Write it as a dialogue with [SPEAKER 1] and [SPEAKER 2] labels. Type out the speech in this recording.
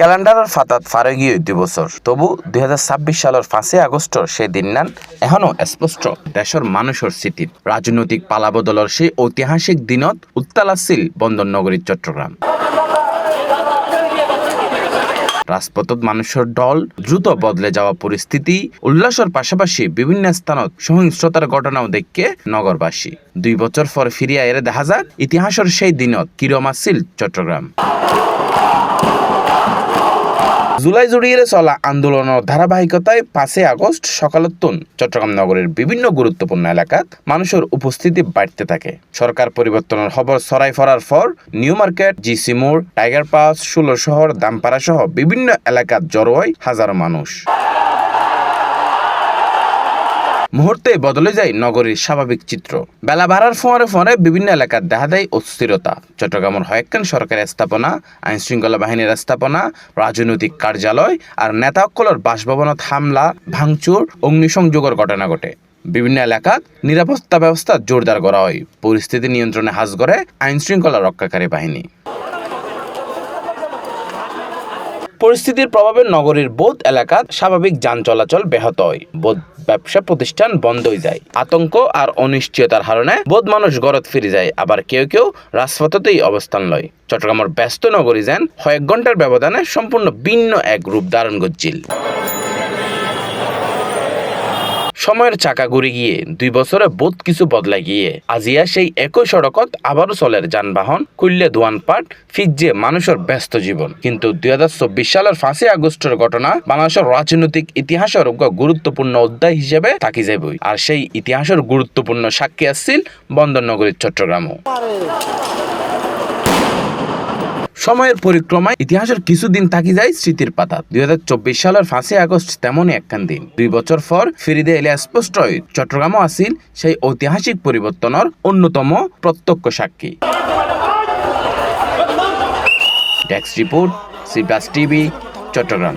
[SPEAKER 1] ক্যালেন্ডারের ফাতাত ফারে গিয়ে 2 বছর তবু 2026 সালের 5 আগস্টর সেই দিন নান এখনো স্পষ্ট দেশের মানুষের স্মৃতিত রাজনৈতিক পালাবদলের সেই ঐতিহাসিক দিনত উত্তাল আছিল বন্দর নগরী চট্টগ্রাম। রাজপথত মানুষের দল দ্রুত বদলে যাওয়া পরিস্থিতি উল্লাসের পাশাপাশি বিভিন্ন স্থানত সহিংসতার ঘটনাও দেখে নগরবাসী 2 বছর পর ফিরিয়া এরে দেখা যাক ইতিহাসের সেই দিনত কিরম আছিল চট্টগ্রাম। জুলাই জুড়িয়ে চলা আন্দোলনের ধারাবাহিকতায় 5 আগস্ট সকালতুন চট্টগ্রাম নগরের বিভিন্ন গুরুত্বপূর্ণ এলাকাত মানুষের উপস্থিতি বাড়তে থাকে। সরকার পরিবর্তনের খবর ছড়াই পড়ার পর নিউ মার্কেট, জিসি মোড়, টাইগার পাস, 16 শহর, দামপাড়া সহ বিভিন্ন এলাকাত জড়ো হয় হাজারো মানুষ। মুহূর্তে বদলে যায় নগরীর স্বাভাবিক চিত্র। বেলা বাড়ার ফোঁয়ারে ফোঁয়ারে বিভিন্ন এলাকার দেখা দেয় অস্থিরতা। চট্টগ্রামের কয়েকখান সরকারি স্থাপনা, আইন শৃঙ্খলা বাহিনীর স্থাপনা, রাজনৈতিক কার্যালয় আর নেতাসকলের বাসভবনত হামলা, ভাঙচুর, অগ্নিসংযোগের ঘটনা ঘটে। বিভিন্ন এলাকাত নিরাপত্তা ব্যবস্থা জোরদার করা হয়। পরিস্থিতি নিয়ন্ত্রণে হাজ করে আইন শৃঙ্খলা রক্ষাকারী বাহিনী। পরিস্থিতির প্রভাবে নগরীর বোধ এলাকাত স্বাভাবিক যান চলাচল ব্যাহত হয়। বোধ ব্যবসা প্রতিষ্ঠান বন্ধ হয়ে যায়। আতঙ্ক আর অনিশ্চয়তার কারণে বোধ মানুষ ঘরত ফিরে যায়, আবার কেউ কেউ রাজপথতেই অবস্থান লয়। চট্টগ্রামের ব্যস্ত নগরী যেন কয়েক ঘন্টার ব্যবধানে সম্পূর্ণ ভিন্ন এক রূপ ধারণ করছিল। সময়ের চাকা ঘুরে গিয়ে 2 বছরে বহুত কিছু বদলা গিয়ে আজিয়া সেই একই সড়কত আবারও চলের যানবাহন, খুললে দোয়ানপাট, ফিজে মানুষের ব্যস্ত জীবন। কিন্তু 2024 সালের 5 আগস্টের ঘটনা বাংলাদেশের রাজনৈতিক ইতিহাসের গুরুত্বপূর্ণ অধ্যায় হিসেবে থাকি যাবই। আর সেই ইতিহাসের গুরুত্বপূর্ণ সাক্ষী আসছিল বন্দর নগরীর চট্টগ্রামও। সময়ের পরিক্রমায় ইতিহাসের কিছুদিন থাকি যায় স্মৃতির পাতাত। 2024 সালের 5 আগস্ট তেমনই একখান দিন। 2 বছর পর ফিরিদে এলে স্পষ্ট চট্টগ্রামও আসিল সেই ঐতিহাসিক পরিবর্তনের অন্যতম প্রত্যক্ষ সাক্ষী। ডেস্ক রিপোর্ট, সি+ টিভি, চট্টগ্রাম।